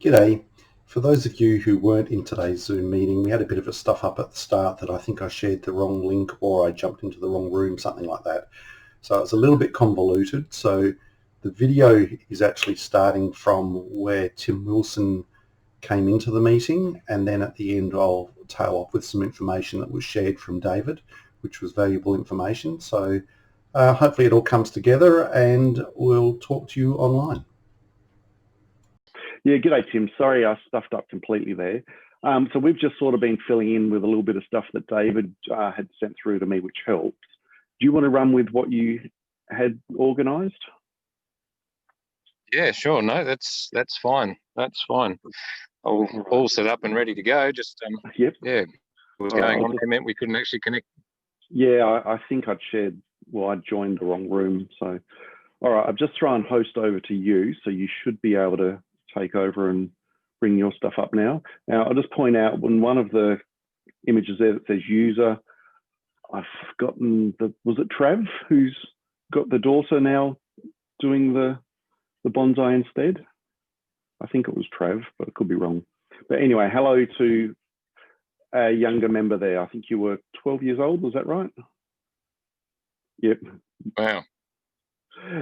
G'day. For those of you who weren't in today's Zoom meeting, we had a bit of a stuff up at the start that I think I shared the wrong link or I jumped into the wrong room, something like that. So it's a little bit convoluted. So the video is actually starting from where Tim Wilson came into the meeting, and then at the end I'll tail off with some information that was shared from David, which was valuable information. So hopefully it all comes together and we'll talk to you online. Yeah, g'day, Tim. Sorry I stuffed up completely there. So we've just sort of been filling in with a little bit of stuff that David had sent through to me, which helps. Do you want to run with what you had organised? Yeah, sure. No, that's fine. That's fine. All set up and ready to go. Just Yep. Yeah, what was going on. It meant we couldn't actually connect. Yeah, I think I'd shared. Well, I joined the wrong room. So, all right, I've just thrown host over to you, so you should be able to take over and bring your stuff up now. Now, I'll just point out when one of the images there that says user, I've forgotten was it Trav who's got the daughter now doing the bonsai instead? I think it was Trav, but it could be wrong. But anyway, hello to a younger member there. I think you were 12 years old, was that right? Yep. Wow.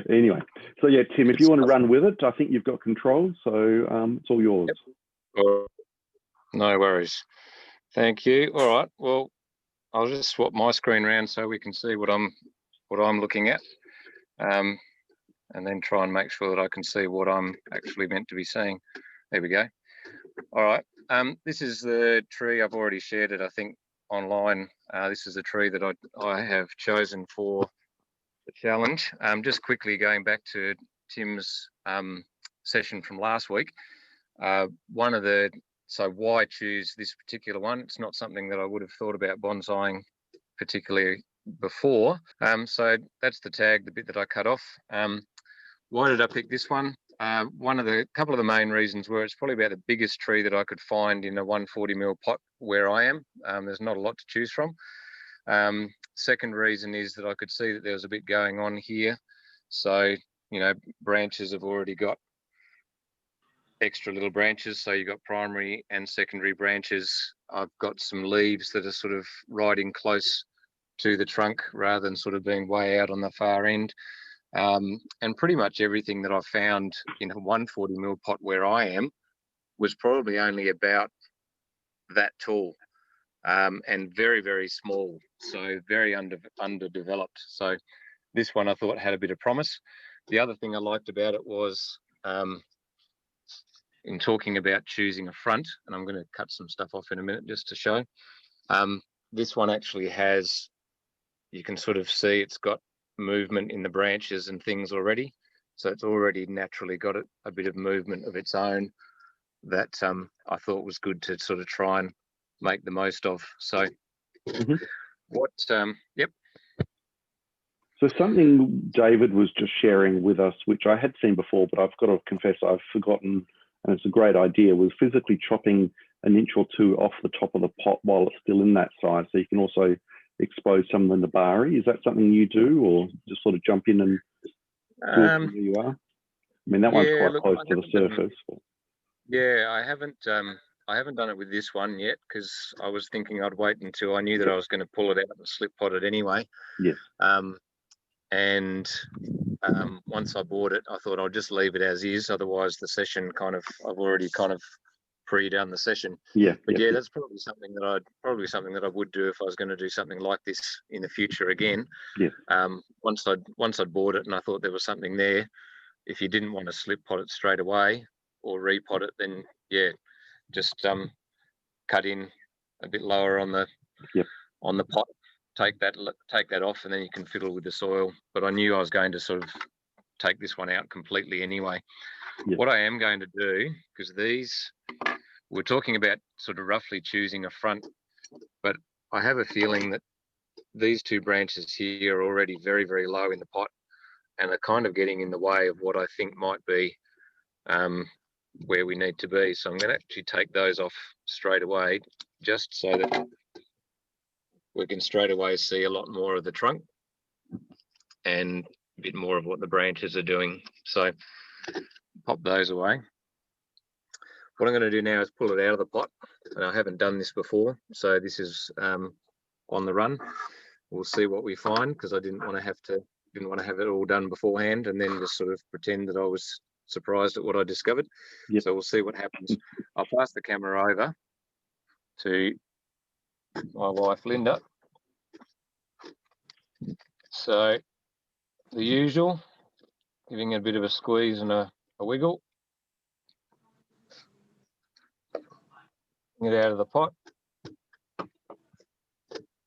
Anyway, so yeah, Tim, if you want to run with it, I think you've got control, so it's all yours. Yep. No worries. Thank you. All right. Well, I'll just swap my screen around so we can see what I'm looking at, and then try and make sure that I can see what I'm actually meant to be seeing. There we go. All right. This is the tree. I've already shared it, I think, online. This is a tree that I have chosen for the challenge. Just quickly going back to Tim's session from last week. So why choose this particular one? It's not something that I would have thought about bonsaiing particularly before. So that's the tag, the bit that I cut off. Why did I pick this one? Couple of the main reasons were it's probably about the biggest tree that I could find in a 140mm pot where I am. There's not a lot to choose from. Second reason is that I could see that there was a bit going on here. So, branches have already got extra little branches. So you've got primary and secondary branches. I've got some leaves that are sort of riding close to the trunk rather than sort of being way out on the far end. And pretty much everything that I found in a 140mm pot where I am was probably only about that tall, and very, very small, so very underdeveloped. So this one I thought had a bit of promise. The other thing I liked about it was, in talking about choosing a front, and I'm going to cut some stuff off in a minute just to show, this one actually has, you can sort of see it's got movement in the branches and things already. So it's already naturally got a bit of movement of its own that I thought was good to sort of try and make the most of. So yep. So something David was just sharing with us, which I had seen before, but I've got to confess I've forgotten, and it's a great idea, was physically chopping an inch or two off the top of the pot while it's still in that size, so you can also expose some in the Bari. Is that something you do, or just sort of jump in and do it from where you are? I mean, that one's quite close to the surface. Yeah, I haven't done it with this one yet, because I was thinking I'd wait until I knew that I was going to pull it out and slip pot it anyway. Yes. Once I bought it, I thought I'll just leave it as is. Otherwise, the session I've already kind of pre-done the session. Yeah. But that's probably something that I would do if I was going to do something like this in the future again. Yeah. Once I'd bought it and I thought there was something there, if you didn't want to slip pot it straight away or repot it, then just cut in a bit lower on the pot, take that off, and then you can fiddle with the soil. But I knew I was going to sort of take this one out completely anyway. What I am going to do, because we're talking about sort of roughly choosing a front, but I have a feeling that these two branches here are already very, very low in the pot and are kind of getting in the way of what I think might be where we need to be. So I'm going to actually take those off straight away, just so that we can straight away see a lot more of the trunk and a bit more of what the branches are doing. So pop those away. what I'm going to do now is pull it out of the pot, and I haven't done this before, so this is on the run. We'll see what we find, because I didn't want to have it all done beforehand and then just sort of pretend that I was surprised at what I discovered. Yep. So we'll see what happens. I'll pass the camera over to my wife Linda. So the usual, giving it a bit of a squeeze and a wiggle. Get it out of the pot.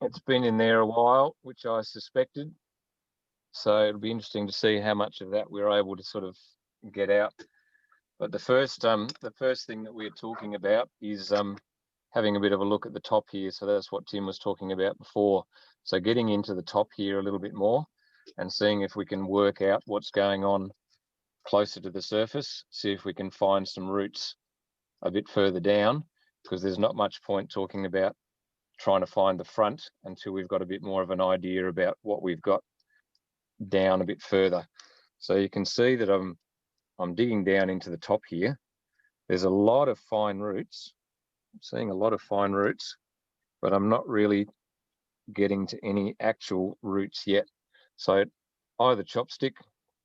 It's been in there a while, which I suspected. So it'll be interesting to see how much of that we're able to sort of get out. But the first thing that we're talking about is having a bit of a look at the top here. So that's what Tim was talking about before. So getting into the top here a little bit more and seeing if we can work out what's going on closer to the surface, see if we can find some roots a bit further down, because there's not much point talking about trying to find the front until we've got a bit more of an idea about what we've got down a bit further. So you can see that I'm digging down into the top here. There's a lot of fine roots. I'm seeing a lot of fine roots, but I'm not really getting to any actual roots yet. So either chopstick,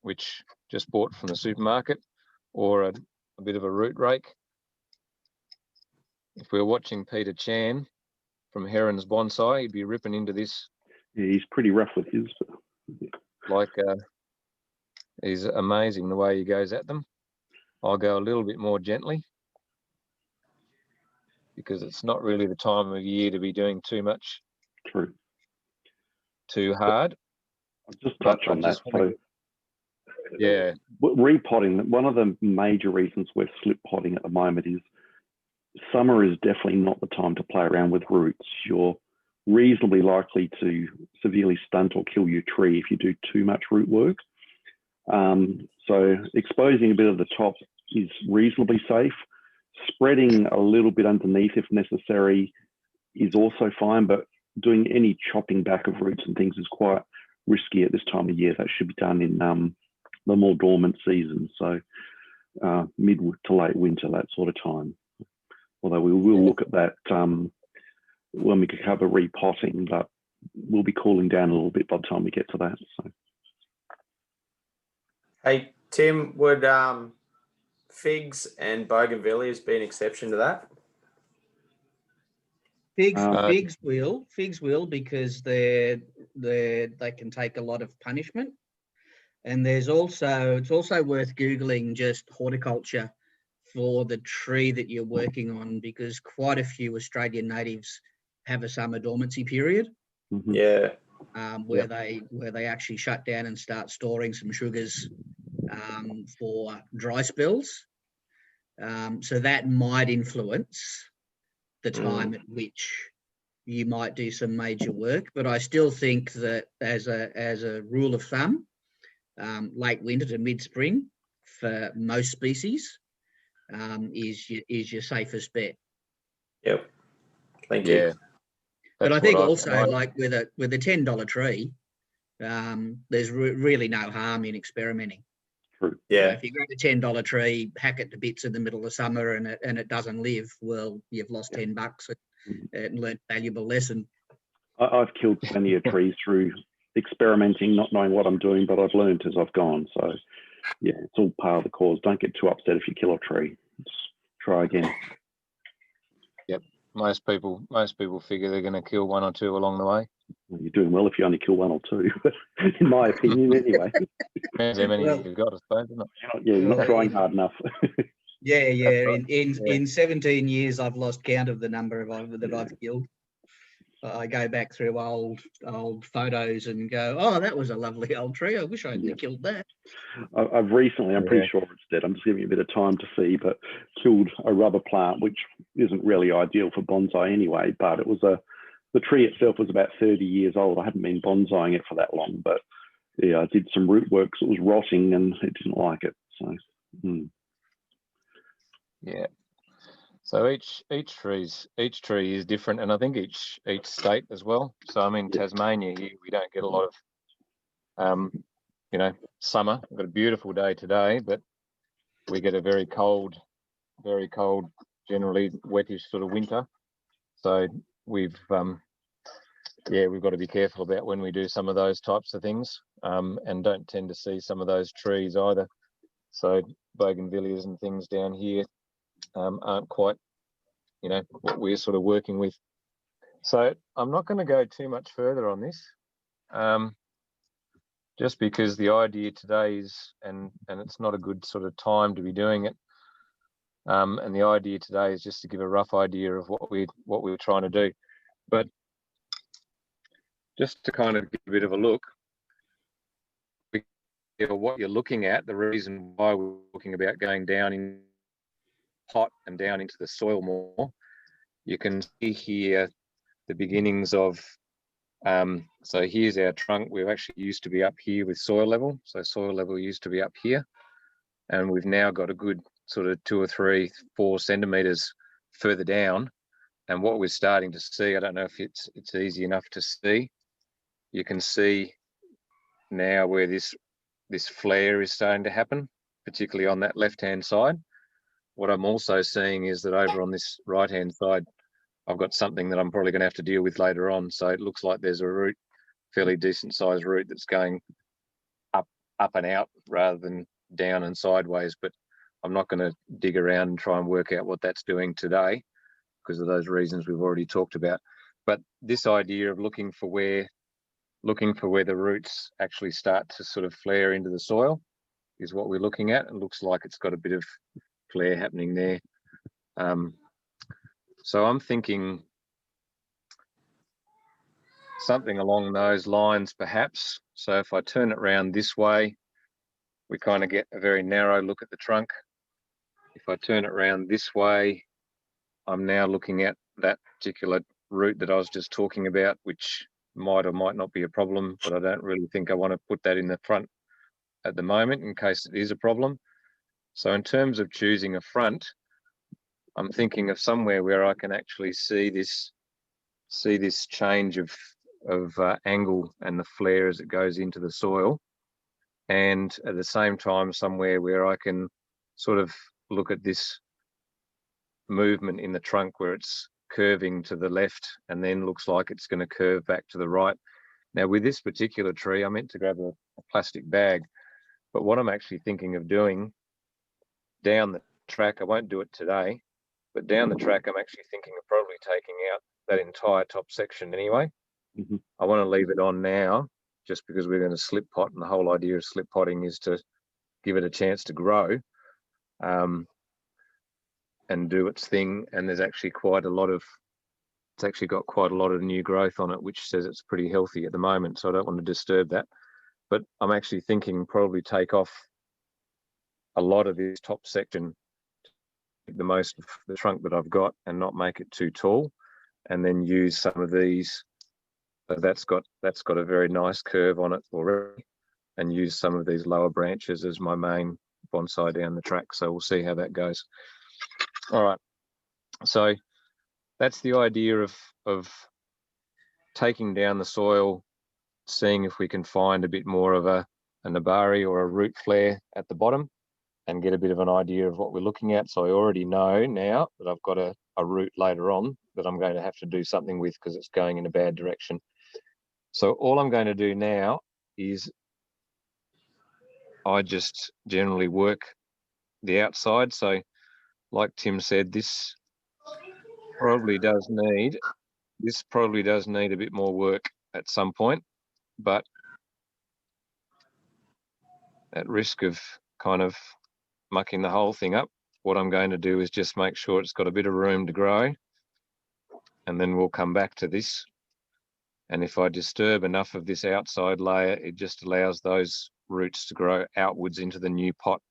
which just bought from the supermarket, or a bit of a root rake. If we were watching Peter Chan from Heron's Bonsai, he'd be ripping into this. Yeah, he's pretty rough with his. Like, he's amazing the way he goes at them. I'll go a little bit more gently, because it's not really the time of year to be doing too much. True. Too hard. I'll just touch on that. So, yeah. Repotting, one of the major reasons we're slip potting at the moment is summer is definitely not the time to play around with roots. You're reasonably likely to severely stunt or kill your tree if you do too much root work. So exposing a bit of the top is reasonably safe. Spreading a little bit underneath if necessary is also fine, but doing any chopping back of roots and things is quite risky at this time of year. That should be done in the more dormant season, so mid to late winter, that sort of time. Although we will look at that when we cover repotting, but we'll be cooling down a little bit by the time we get to that. So. Hey, Tim, would figs and bougainvilleas be an exception to that? Figs will, because they can take a lot of punishment. And it's also worth Googling just horticulture for the tree that you're working on, because quite a few Australian natives have a summer dormancy period. Mm-hmm. Yeah. Where they actually shut down and start storing some sugars for dry spells. So that might influence the time at which you might do some major work. But I still think that as a rule of thumb, late winter to mid-spring for most species is your safest bet. Yep. Thank you. But I think also, like with a $10 tree, there's really no harm in experimenting. True. Yeah. If you grab a $10 tree, hack it to bits in the middle of summer, and it doesn't live, well, you've lost $10 and learned a valuable lesson. I've killed plenty of trees through experimenting, not knowing what I'm doing, but I've learned as I've gone. So, yeah, it's all part of the cause. Don't get too upset if you kill a tree. Just try again. Yep. Most people figure they're going to kill one or two along the way. Well, you're doing well if you only kill one or two, in my opinion, anyway. Depends how many you've got, I suppose, isn't it? You're not trying hard enough. Yeah. In 17 years, I've lost count of the number that I've killed. I go back through old photos and go, oh, that was a lovely old tree. I wish I had killed that. I've recently, I'm pretty sure it's dead. I'm just giving you a bit of time to see, but killed a rubber plant, which isn't really ideal for bonsai anyway. But it was the tree itself was about 30 years old. I hadn't been bonsaiing it for that long, but yeah, I did some root work. So it was rotting and it didn't like it. So, yeah. So each tree is different, and I think each state as well. So I'm in Tasmania here. We don't get a lot of, summer. We've got a beautiful day today, but we get a very cold very cold, generally wettish sort of winter. So we've we've got to be careful about when we do some of those types of things, and don't tend to see some of those trees either. So bougainvilleas and things down here aren't quite, what we're sort of working with. So I'm not going to go too much further on this, just because the idea today is, and it's not a good sort of time to be doing it. And the idea today is just to give a rough idea of what we're trying to do. But just to kind of give a bit of a look, what you're looking at, the reason why we're talking about going down in pot and down into the soil more, you can see here the beginnings of, so here's our trunk. We've actually used to be up here with soil level. So soil level used to be up here, and we've now got a good sort of 2 or 3, 4 centimeters further down. And what we're starting to see, I don't know if it's easy enough to see. You can see now where this flare is starting to happen, particularly on that left-hand side. What I'm also seeing is that over on this right-hand side, I've got something that I'm probably going to have to deal with later on. So it looks like there's a root, fairly decent sized root, that's going up and out rather than down and sideways. But I'm not going to dig around and try and work out what that's doing today because of those reasons we've already talked about. But this idea of looking for where the roots actually start to sort of flare into the soil is what we're looking at. It looks like it's got a bit of flare happening there. So I'm thinking something along those lines, perhaps. So if I turn it around this way, we kind of get a very narrow look at the trunk. If I turn it around this way, I'm now looking at that particular root that I was just talking about, which might or might not be a problem, but I don't really think I want to put that in the front at the moment in case it is a problem. So in terms of choosing a front, I'm thinking of somewhere where I can actually see this change of angle and the flare as it goes into the soil, and at the same time somewhere where I can sort of look at this movement in the trunk where it's curving to the left and then looks like it's going to curve back to the right. Now with this particular tree, I meant to grab a plastic bag, but what I'm actually thinking of doing down the track, I won't do it today, but down the track I'm actually thinking of probably taking out that entire top section anyway. Mm-hmm. I want to leave it on now just because we're going to slip pot, and the whole idea of slip potting is to give it a chance to grow and do its thing. And there's actually it's actually got quite a lot of new growth on it, which says it's pretty healthy at the moment, so I don't want to disturb that. But I'm actually thinking probably take off a lot of this top section, the most of the trunk that I've got, and not make it too tall, and then use some of these. That's got a very nice curve on it already, and use some of these lower branches as my main bonsai down the track. So we'll see how that goes. All right, so that's the idea of taking down the soil, seeing if we can find a bit more of a nabari or a root flare at the bottom and get a bit of an idea of what we're looking at. So I already know now that I've got a root later on that I'm going to have to do something with because it's going in a bad direction. So all I'm going to do now is I just generally work the outside. So like Tim said, this probably does need a bit more work at some point, but at risk of kind of mucking the whole thing up, what I'm going to do is just make sure it's got a bit of room to grow, and then we'll come back to this. And if I disturb enough of this outside layer, it just allows those roots to grow outwards into the new pot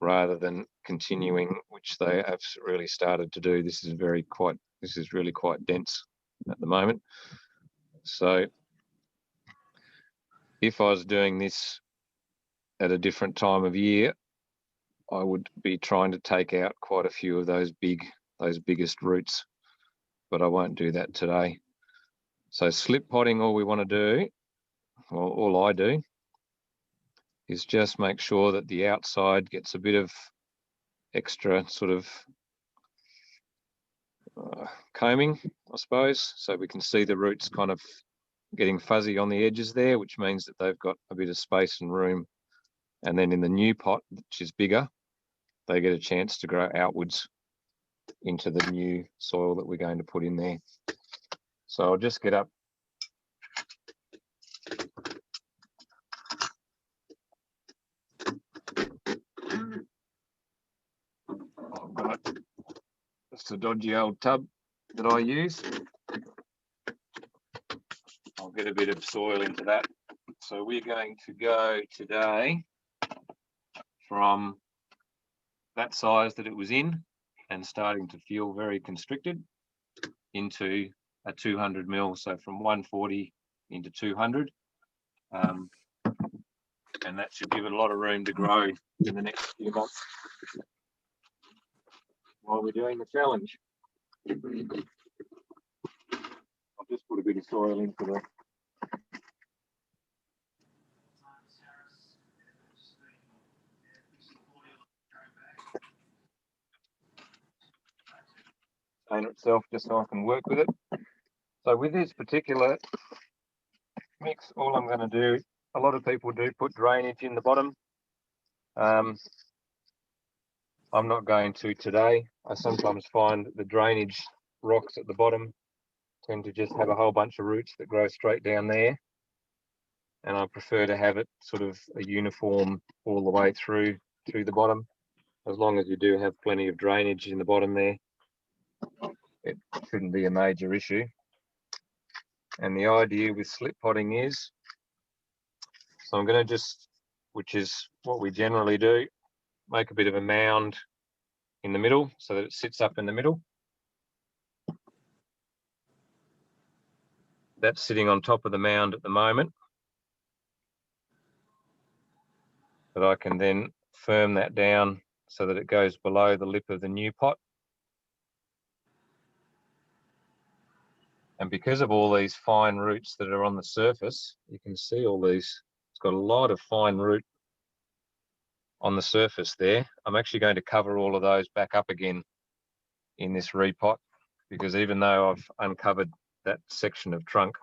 rather than continuing, which they have really started to do. This is really quite dense at the moment. So if I was doing this at a different time of year, I would be trying to take out quite a few of those biggest roots, but I won't do that today. So slip potting, all we want to do, well, all I do, is just make sure that the outside gets a bit of extra sort of combing, I suppose, so we can see the roots kind of getting fuzzy on the edges there, which means that they've got a bit of space and room. And then in the new pot, which is bigger, they get a chance to grow outwards into the new soil that we're going to put in there. So I'll just get up I've got just a dodgy old tub that I use. I'll get a bit of soil into that. So we're going to go today from that size that it was in and starting to feel very constricted into a 200 mil, so from 140 into 200, and that should give it a lot of room to grow in the next few months while we're doing the challenge. I'll just put a bit of soil into the container itself just so I can work with it. So with this particular mix, all I'm going to do, a lot of people do put drainage in the bottom. I'm not going to today. I sometimes find the drainage rocks at the bottom tend to just have a whole bunch of roots that grow straight down there. And I prefer to have it sort of a uniform all the way through the bottom. As long as you do have plenty of drainage in the bottom there, it shouldn't be a major issue. And the idea with slip potting is, so I'm going to just, which is what we generally do, make a bit of a mound in the middle so that it sits up in the middle. That's sitting on top of the mound at the moment. But I can then firm that down so that it goes below the lip of the new pot. And because of all these fine roots that are on the surface, you can see all these, it's got a lot of fine root on the surface there. I'm actually going to cover all of those back up again in this repot, because even though I've uncovered that section of trunk,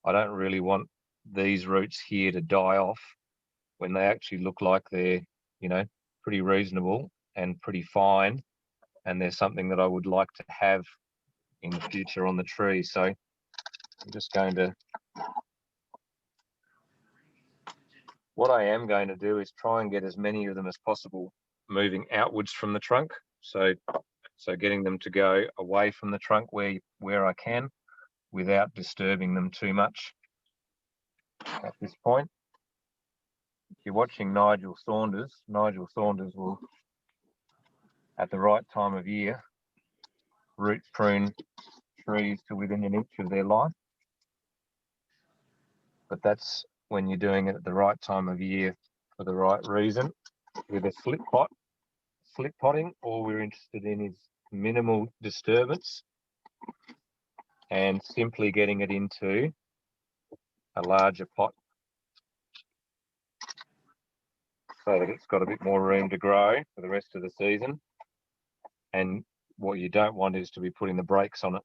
I don't really want these roots here to die off when they actually look like they're, you know, pretty reasonable and pretty fine, and there's something that I would like to have in the future on the tree. So I'm just going to, what I am going to do is try and get as many of them as possible moving outwards from the trunk. So getting them to go away from the trunk where I can, without disturbing them too much at this point. If you're watching Nigel Saunders will, at the right time of year, root prune trees to within an inch of their life. But that's when you're doing it at the right time of year for the right reason. With a slip potting, all we're interested in is minimal disturbance and simply getting it into a larger pot so that it's got a bit more room to grow for the rest of the season. And what you don't want is to be putting the brakes on it.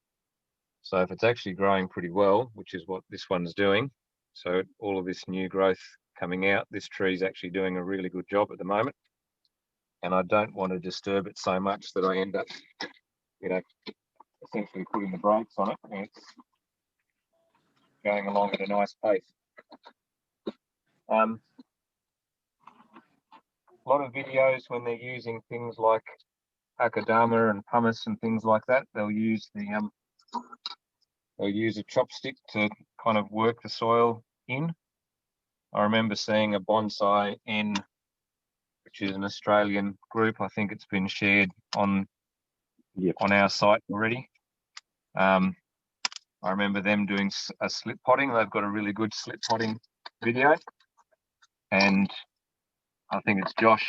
So if it's actually growing pretty well, which is what this one's doing, so all of this new growth coming out, this tree's actually doing a really good job at the moment. And I don't want to disturb it so much that I end up, you know, essentially putting the brakes on it and it's going along at a nice pace. A lot of videos when they're using things like akadama and pumice and things like that, they'll use a chopstick to kind of work the soil in. I remember seeing a Bonsai N, which is an Australian group. I think it's been shared on our site already. I remember them doing a slip potting. They've got a really good slip potting video. And I think it's Josh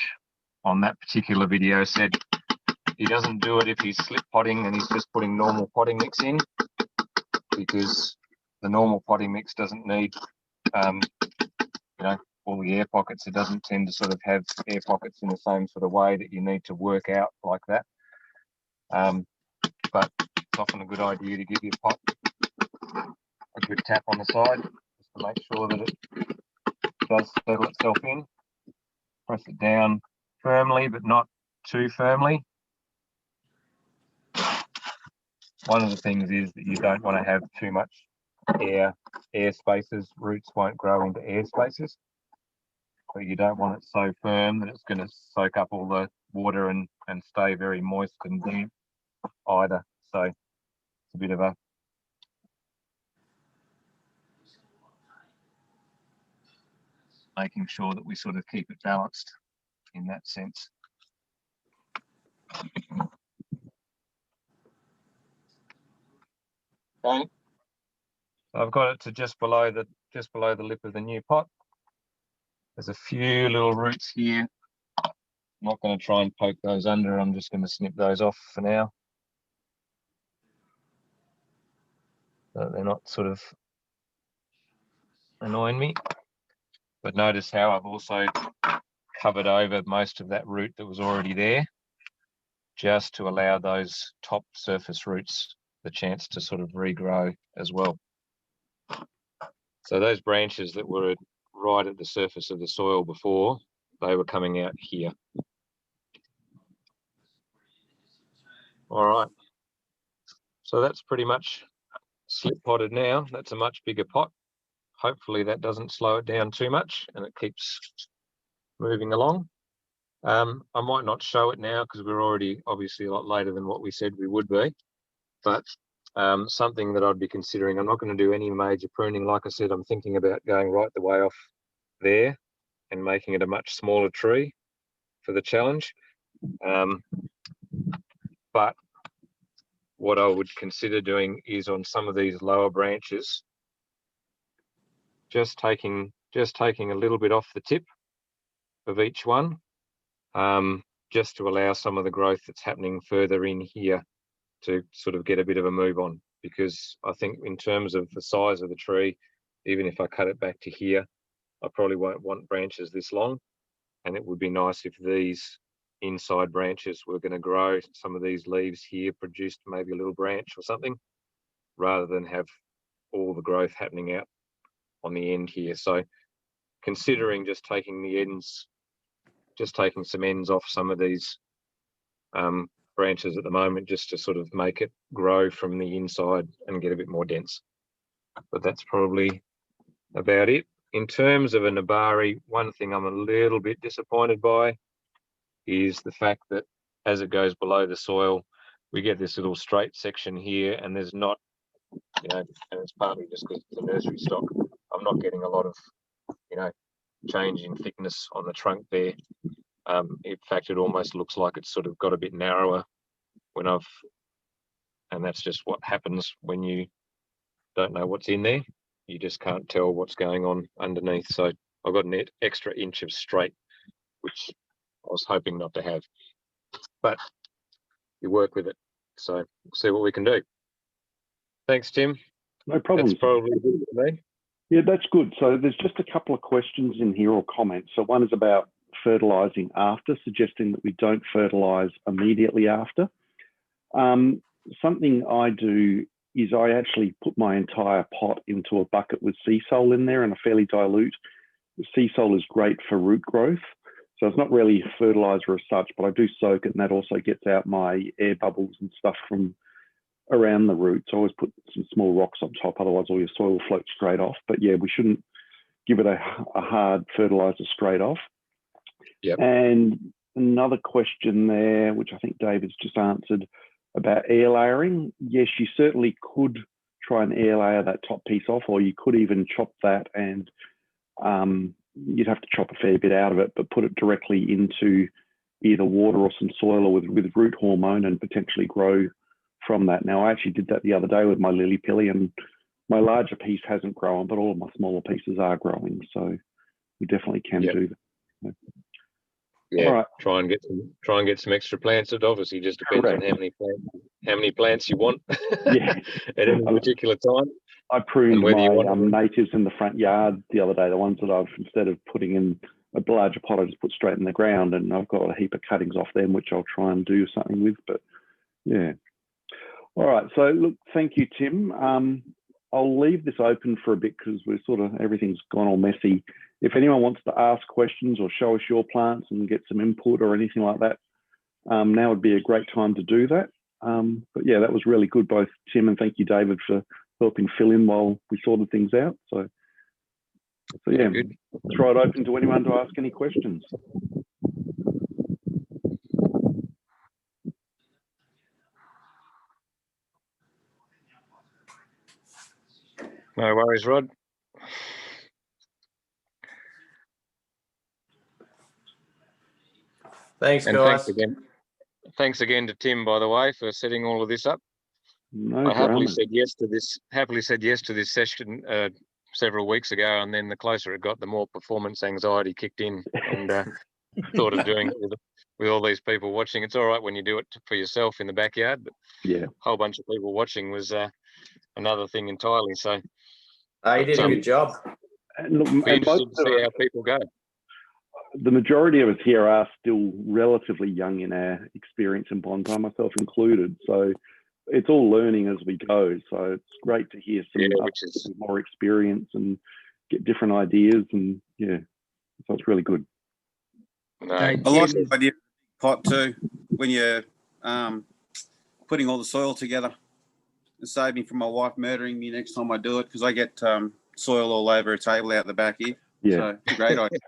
on that particular video said he doesn't do it if he's slip potting and he's just putting normal potting mix in, because the normal potting mix doesn't need, you know, all the air pockets. It doesn't tend to sort of have air pockets in the same sort of way that you need to work out like that. But it's often a good idea to give your pot a good tap on the side just to make sure that it does settle itself in. Press it down firmly, but not too firmly. One of the things is that you don't want to have too much air spaces. Roots won't grow into air spaces. But you don't want it so firm that it's going to soak up all the water and stay very moist and damp either. So it's a bit of a making sure that we sort of keep it balanced in that sense. Okay. So I've got it to just below the lip of the new pot. There's a few little roots here. I'm not going to try and poke those under. I'm just going to snip those off for now. So they're not sort of annoying me. But notice how I've also covered over most of that root that was already there, just to allow those top surface roots the chance to sort of regrow as well. So those branches that were right at the surface of the soil before, they were coming out here. All right. So that's pretty much slip potted now. That's a much bigger pot. Hopefully that doesn't slow it down too much and it keeps moving along. I might not show it now because we're already obviously a lot later than what we said we would be, but something that I'd be considering, I'm not going to do any major pruning. Like I said, I'm thinking about going right the way off there and making it a much smaller tree for the challenge. But what I would consider doing is on some of these lower branches, just taking a little bit off the tip of each one, just to allow some of the growth that's happening further in here to sort of get a bit of a move on. Because I think in terms of the size of the tree, even if I cut it back to here, I probably won't want branches this long. And it would be nice if these inside branches were going to grow. Some of these leaves here produced maybe a little branch or something, rather than have all the growth happening out on the end here. So considering just taking the ends, just taking some ends off some of these branches at the moment, just to sort of make it grow from the inside and get a bit more dense. But that's probably about it. In terms of a Nabari, one thing I'm a little bit disappointed by is the fact that as it goes below the soil, we get this little straight section here, and there's not, you know, and it's partly just because it's a nursery stock, I'm not getting a lot of, you know, change in thickness on the trunk there. In fact, it almost looks like it's sort of got a bit narrower when and that's just what happens when you don't know what's in there. You just can't tell what's going on underneath. So I've got an extra inch of straight, which I was hoping not to have, but you work with it. So we'll see what we can do. Thanks, Tim. No problem. That's probably good for me. Yeah, that's good. So there's just a couple of questions in here or comments. So one is about fertilising after, suggesting that we don't fertilise immediately after. Something I do is I actually put my entire pot into a bucket with sea salt in there and a fairly dilute. The sea salt is great for root growth. So it's not really fertiliser as such, but I do soak it, and that also gets out my air bubbles and stuff from around the roots. I always put some small rocks on top, otherwise all your soil will float straight off. But yeah, we shouldn't give it a hard fertiliser straight off. Yep. And another question there, which I think David's just answered, about air layering. Yes, you certainly could try and air layer that top piece off, or you could even chop that, and you'd have to chop a fair bit out of it, but put it directly into either water or some soil, or with root hormone, and potentially grow from that. Now, I actually did that the other day with my lily pilly, and my larger piece hasn't grown, but all of my smaller pieces are growing. So we definitely can do that. Yeah, right. try and get some extra plants. It obviously just depends on how many plants you want at any particular time. I pruned whether you my want to- natives in the front yard the other day, the ones that I've, instead of putting in a larger pot, I just put straight in the ground, and I've got a heap of cuttings off them, which I'll try and do something with. But yeah. All right. So look, thank you, Tim. I'll leave this open for a bit because we're sort of, everything's gone all messy. If anyone wants to ask questions or show us your plants and get some input or anything like that, now would be a great time to do that. But yeah, that was really good, both Tim, and thank you, David, for helping fill in while we sorted things out. So yeah, Good. throw it open to anyone to ask any questions. No worries, Rod. Thanks, And guys. thanks again to Tim, by the way, for setting all of this up. No I happily drama. said yes to this session several weeks ago, and then the closer it got, the more performance anxiety kicked in, and thought of doing it with all these people watching. It's all right when you do it for yourself in the backyard, but Yeah, a whole bunch of people watching was another thing entirely. So You did a good job. and look, be and most interested to of see how people go. the majority of us here are still relatively young in our experience in bonsai, myself included. So it's all learning as we go. So it's great to hear some which is with more experience and get different ideas, and yeah, so it's really good. no, Hey, I like Tim, the idea of the pot too, when you're putting all the soil together. It saved me from my wife murdering me next time I do it, because I get soil all over a table out the back here. Yeah. So it's a great idea.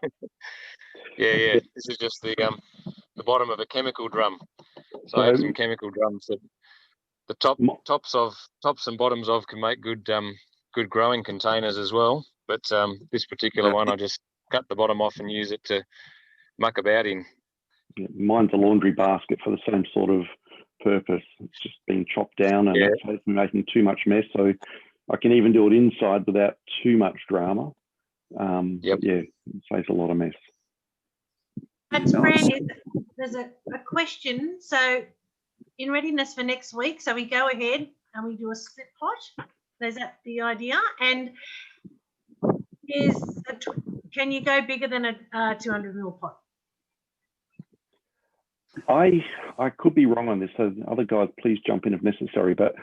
yeah. This is just the bottom of a chemical drum. So I have some chemical drums that the tops and bottoms of can make good growing containers as well. But this particular one, I just cut the bottom off and use it to muck about in. Yeah, mine's a laundry basket for the same sort of purpose. It's just been chopped down, and it saves me making too much mess. So I can even do it inside without too much drama. But yeah, it saves a lot of mess. That's Fran, there's a question. So in readiness for next week, so we go ahead and we do a split pot. Is that the idea? And can you go bigger than a 200 ml pot? I could be wrong on this, so other guys please jump in if necessary, but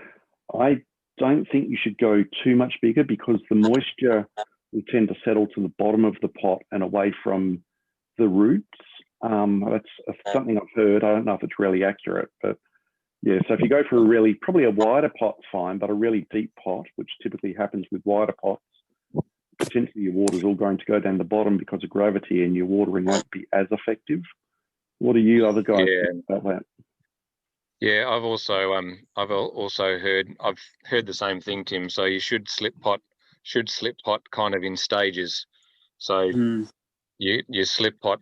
I don't think you should go too much bigger, because the moisture will tend to settle to the bottom of the pot and away from the roots. That's something I've heard. I don't know if it's really accurate, but yeah, so if you go for probably a wider pot's fine, but a really deep pot, which typically happens with wider pots, potentially your water's all going to go down the bottom because of gravity, and your watering won't be as effective. What do you other guys think about that? Yeah, I've also heard the same thing, Tim. So you should slip pot kind of in stages. So you slip pot,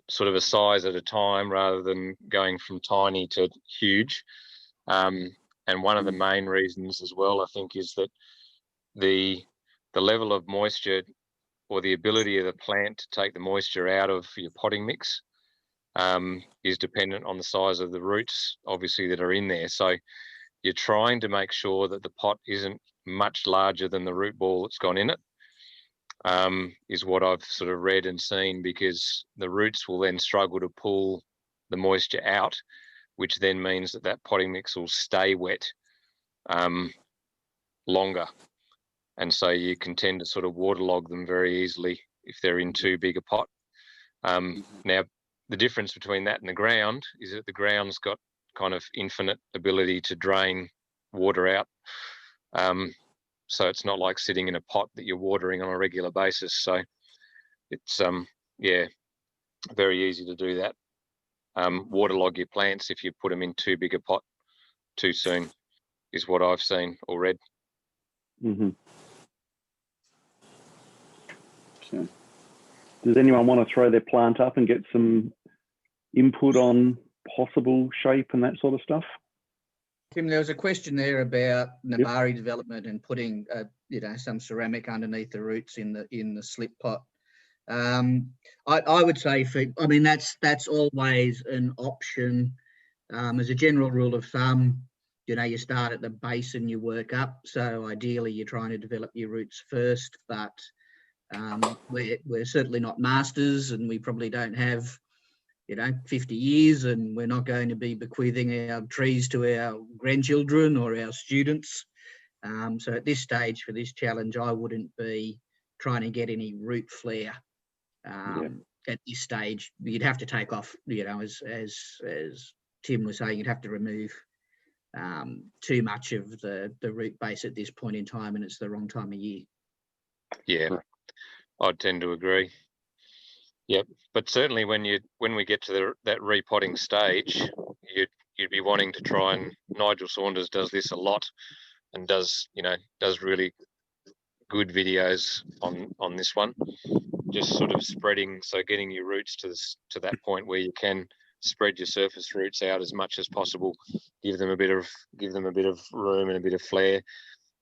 sort of a size at a time, rather than going from tiny to huge. And one of the main reasons as well, I think, is that the level of moisture, or the ability of the plant to take the moisture out of your potting mix, is dependent on the size of the roots, obviously, that are in there. So you're trying to make sure that the pot isn't much larger than the root ball that's gone in it, is what I've sort of read and seen, because the roots will then struggle to pull the moisture out, which then means that potting mix will stay wet longer. And so you can tend to sort of waterlog them very easily if they're in too big a pot. Now, the difference between that and the ground is that the ground's got kind of infinite ability to drain water out. So it's not like sitting in a pot that you're watering on a regular basis. So it's, very easy to do that. Waterlog your plants if you put them in too big a pot too soon, is what I've seen or read. Okay. Does anyone want to throw their plant up and get some input on possible shape and that sort of stuff? Tim, there was a question there about Namari development and putting, some ceramic underneath the roots in the slip pot. I would say, that's always an option. As a general rule of thumb, you start at the base and you work up. So ideally, you're trying to develop your roots first, but we're certainly not masters, and we probably don't have 50 years, and we're not going to be bequeathing our trees to our grandchildren or our students. So at this stage for this challenge, I wouldn't be trying to get any root flare. At this stage, you'd have to take off, as Tim was saying, you'd have to remove too much of the root base at this point in time, and it's the wrong time of year. Yeah, I tend to agree. Yep, but certainly when we get to that repotting stage, you'd be wanting to try, and Nigel Saunders does this a lot, and does really good videos on this one, just sort of spreading, so getting your roots to that point where you can spread your surface roots out as much as possible, give them a bit of room and a bit of flare.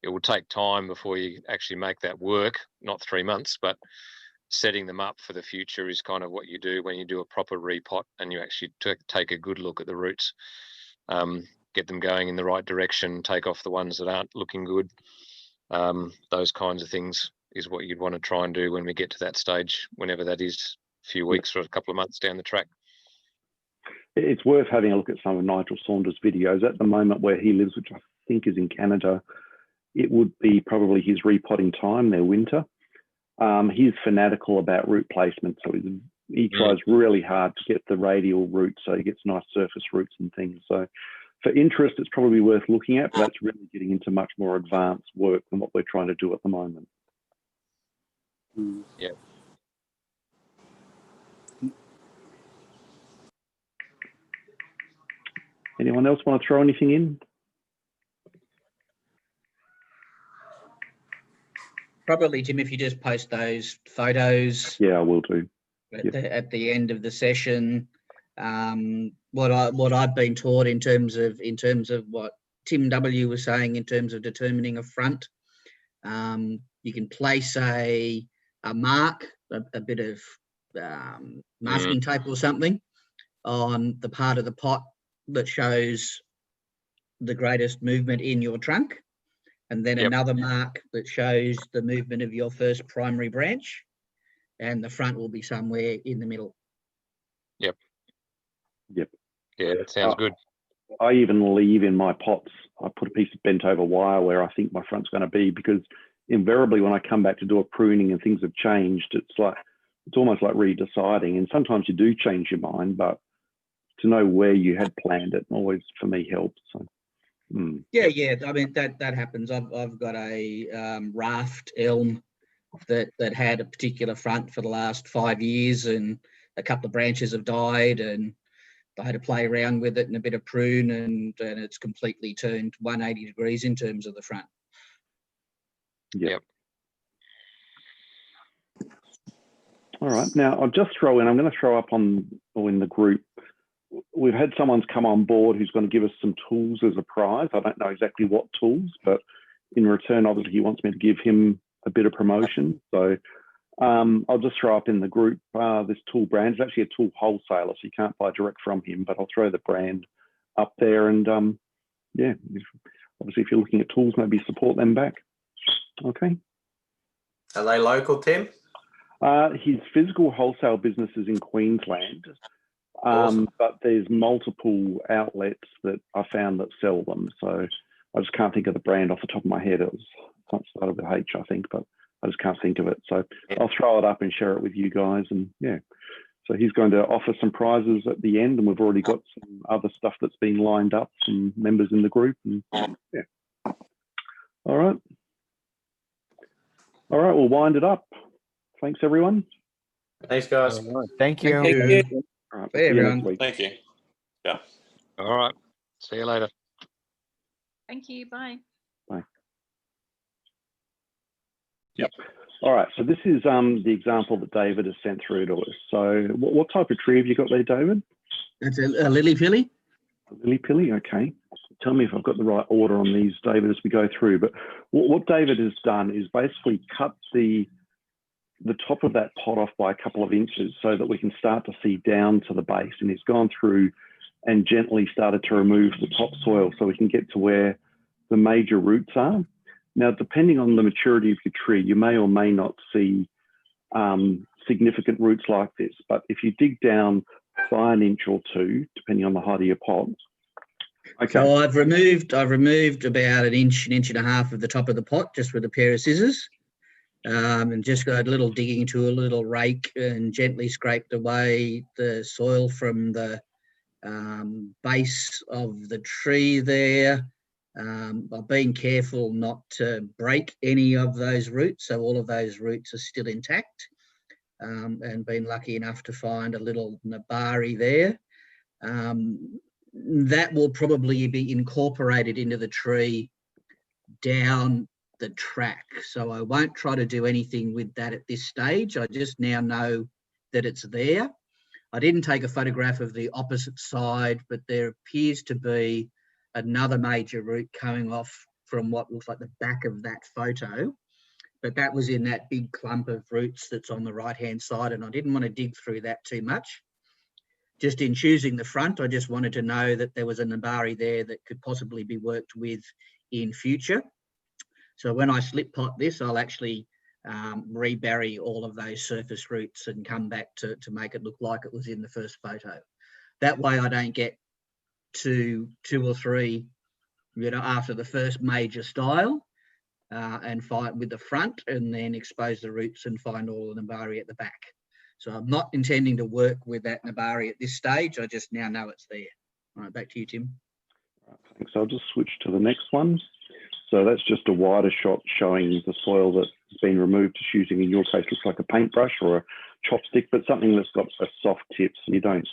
It will take time before you actually make that work, not 3 months, but setting them up for the future is kind of what you do when you do a proper repot, and you actually take a good look at the roots, get them going in the right direction, take off the ones that aren't looking good. Those kinds of things is what you'd want to try and do when we get to that stage, whenever that is, a few weeks or a couple of months down the track. It's worth having a look at some of Nigel Saunders' videos. At the moment where he lives, which I think is in Canada, it would be probably his repotting time, their winter. He's fanatical about root placement, so he tries really hard to get the radial roots, so he gets nice surface roots and things. So for interest, it's probably worth looking at, but that's really getting into much more advanced work than what we're trying to do at the moment. Yeah. Anyone else want to throw anything in? Probably, Tim, if you just post those photos. Yeah, I will do. At the end of the session. What I've been taught in terms of what Tim W was saying in terms of determining a front, you can place a mark, a bit of masking tape or something on the part of the pot that shows the greatest movement in your trunk, and then another mark that shows the movement of your first primary branch, and the front will be somewhere in the middle. Yep. Yeah, that sounds good. I even leave in my pots, I put a piece of bent over wire where I think my front's going to be, because invariably when I come back to do a pruning and things have changed, it's almost like redeciding. And sometimes you do change your mind, but to know where you had planned it always, for me, helps. So, Yeah. I mean, that happens. I've got a raft elm that had a particular front for the last 5 years, and a couple of branches have died, and I had to play around with it and a bit of prune, and it's completely turned 180 degrees in terms of the front. Yep. All right. Now I'm going to throw up in the group. We've had someone's come on board who's going to give us some tools as a prize. I don't know exactly what tools, but in return, obviously he wants me to give him a bit of promotion. So I'll just throw up in the group this tool brand. It's actually a tool wholesaler, so you can't buy direct from him, but I'll throw the brand up there. And obviously if you're looking at tools, maybe support them back. Okay. Are they local, Tim? His physical wholesale business is in Queensland, Awesome. but there's multiple outlets that I found that sell them. So I just can't think of the brand off the top of my head. It started with H, I think, but I just can't think of it. So I'll throw it up and share it with you guys. And so he's going to offer some prizes at the end, and we've already got some other stuff that's been lined up, some members in the group. And All right, we'll wind it up. Thanks, everyone. Thanks, guys. Thank you. Thank you. All right, Hey, everyone. Thank you. Yeah. All right. See you later. Thank you. Bye. Bye. Yep. All right. So this is the example that David has sent through to us. So what type of tree have you got there, David? That's a lily pilly. A lily pilly. Okay. Tell me if I've got the right order on these, David, as we go through. But what David has done is basically cut the top of that pot off by a couple of inches so that we can start to see down to the base. And he's gone through and gently started to remove the topsoil so we can get to where the major roots are. Now, depending on the maturity of your tree, you may or may not see significant roots like this, but if you dig down by an inch or two, depending on the height of your pot. Okay. So I've removed about an inch and a half of the top of the pot just with a pair of scissors, and just got a little digging to a little rake and gently scraped away the soil from the base of the tree there. I've been careful not to break any of those roots, so all of those roots are still intact, and been lucky enough to find a little nabari there. That will probably be incorporated into the tree down the track, so I won't try to do anything with that at this stage. I just now know that it's there. I didn't take a photograph of the opposite side, but there appears to be another major root coming off from what looks like the back of that photo, but that was in that big clump of roots that's on the right-hand side, and I didn't want to dig through that too much. Just in choosing the front, I just wanted to know that there was a nabari there that could possibly be worked with in future. So when I slip pot this, I'll actually rebury all of those surface roots and come back to make it look like it was in the first photo. That way I don't get to 2 or 3, after the first major style, and fight with the front and then expose the roots and find all the nabari at the back. So I'm not intending to work with that nabari at this stage. I just now know it's there. All right, back to you, Tim. Thanks. I'll just switch to the next one. So that's just a wider shot showing the soil that's been removed, just using, in your case, looks like a paintbrush or a chopstick, but something that's got a soft tip so you don't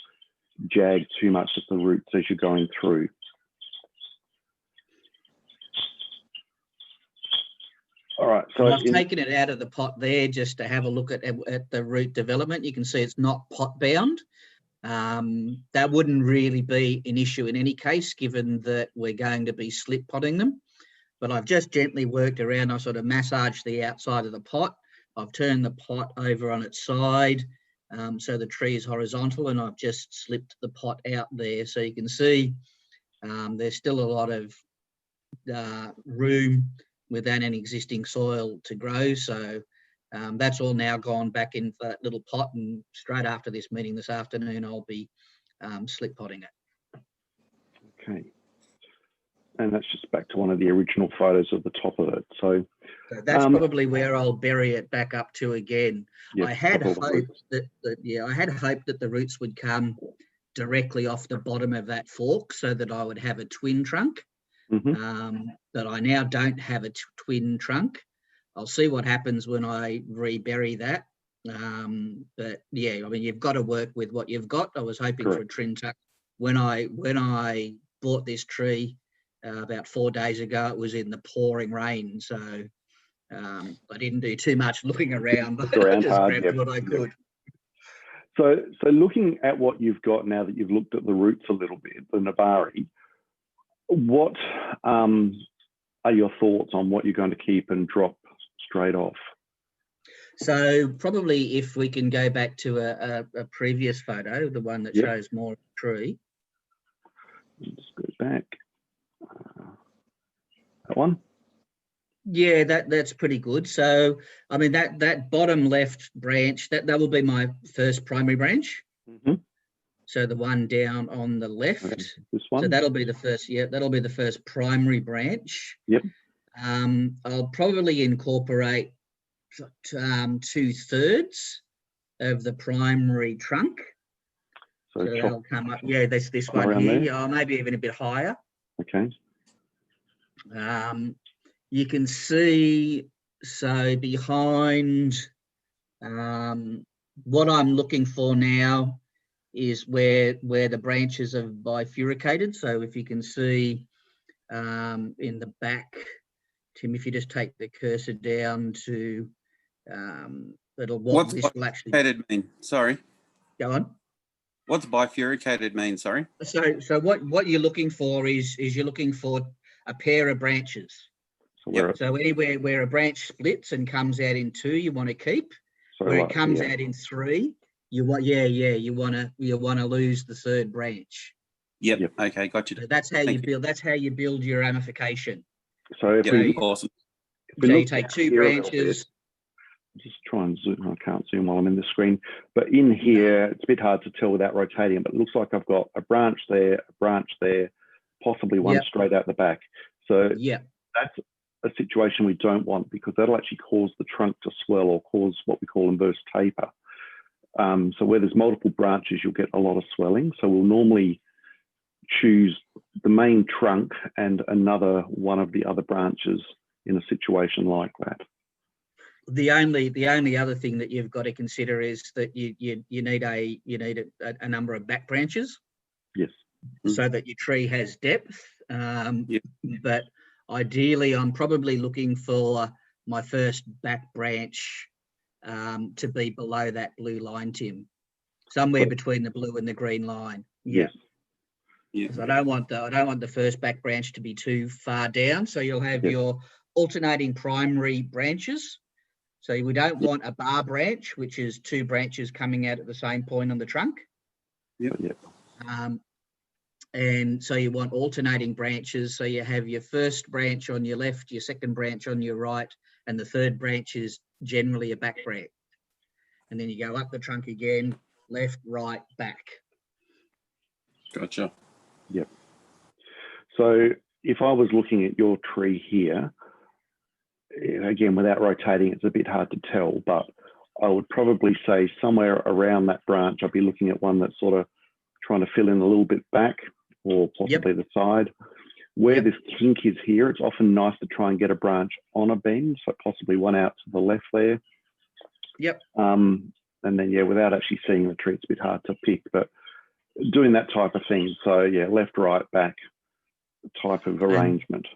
jag too much at the roots as you're going through. All right, so I've taken it out of the pot there just to have a look at the root development. You can see it's not pot bound. That wouldn't really be an issue in any case, given that we're going to be slip potting them. But I've just gently worked around. I sort of massaged the outside of the pot. I've turned the pot over on its side so the tree is horizontal, and I've just slipped the pot out there. So you can see there's still a lot of room within an existing soil to grow. So that's all now gone back into that little pot, and straight after this meeting this afternoon, I'll be slip potting it. Okay. And that's just back to one of the original photos of the top of it. So that's probably where I'll bury it back up to again. Yes, I had hoped that the roots would come directly off the bottom of that fork so that I would have a twin trunk. But I now don't have a twin trunk. I'll see what happens when I rebury that. But yeah, I mean, you've got to work with what you've got. I was hoping for a twin trunk. When I bought this tree about 4 days ago, it was in the pouring rain, so I didn't do too much looking around. I just grabbed what I could. So looking at what you've got now that you've looked at the roots a little bit, the nabari, what are your thoughts on what you're going to keep and drop straight off? So probably if we can go back to a previous photo, the one that shows more of the tree. Let's go back. That one? Yeah, that's pretty good. So, I mean, that bottom left branch, that will be my first primary branch. So the one down on the left. Okay, this one? So that'll be the first, that'll be the first primary branch. Yep. I'll probably incorporate 2/3 of the primary trunk. So that'll come up. Yeah, this one here. Or maybe even a bit higher. Okay. You can see, so behind what I'm looking for now is where the branches are bifurcated. So if you can see in the back, Tim, if you just take the cursor down to what's bifurcated mean? Sorry. Go on. What's bifurcated mean? Sorry. So what you're looking for is you're looking for a pair of branches. So anywhere where a branch splits and comes out in 2, you want to keep. Where it comes out in 3, you want to lose the 3rd branch. Yep. Yep. Okay, got you. So that's how you Thank you. build. That's how you build your ramification. So if Yeah, we, awesome. if we So you look take down 2 here a little bit, branches. just try and zoom. I can't zoom while I'm in the screen, but in here it's a bit hard to tell without rotating. But it looks like I've got a branch there, possibly one Yep. straight out the back. So Yeah. that's a situation we don't want, because that'll actually cause the trunk to swell or cause what we call inverse taper. So where there's multiple branches, you'll get a lot of swelling. So we'll normally choose the main trunk and another one of the other branches in a situation like that. The only other thing that you've got to consider is that you need a number of back branches. Yes. So that your tree has depth. Yep. But ideally, I'm probably looking for my first back branch to be below that blue line, Tim, somewhere between the blue and the green line. Yes. Yeah. I don't want the first back branch to be too far down. So you'll have Yes. your alternating primary branches. So we don't want a bar branch, which is 2 branches coming out at the same point on the trunk. Yep. And so you want alternating branches. So you have your first branch on your left, your second branch on your right, and the third branch is generally a back branch. And then you go up the trunk again, left, right, back. Gotcha. Yep. So if I was looking at your tree here, again, without rotating, it's a bit hard to tell, but I would probably say somewhere around that branch, I'd be looking at one that's sort of trying to fill in a little bit back, or possibly the side. Where this kink is here, it's often nice to try and get a branch on a bend, so possibly one out to the left there. Yep. And then, yeah, without actually seeing the tree, it's a bit hard to pick, but doing that type of thing. So, yeah, left, right, back type of arrangement.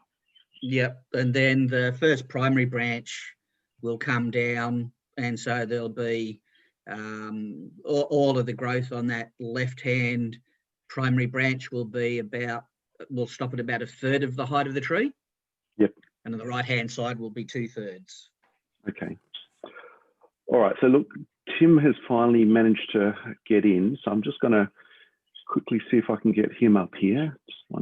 Yep. And then the first primary branch will come down, and so there'll be all of the growth on that left-hand primary branch will stop at about 1/3 of the height of the tree. Yep. And on the right-hand side will be 2/3. Okay. All right. So look, Tim has finally managed to get in. So I'm just going to quickly see if I can get him up here. Just one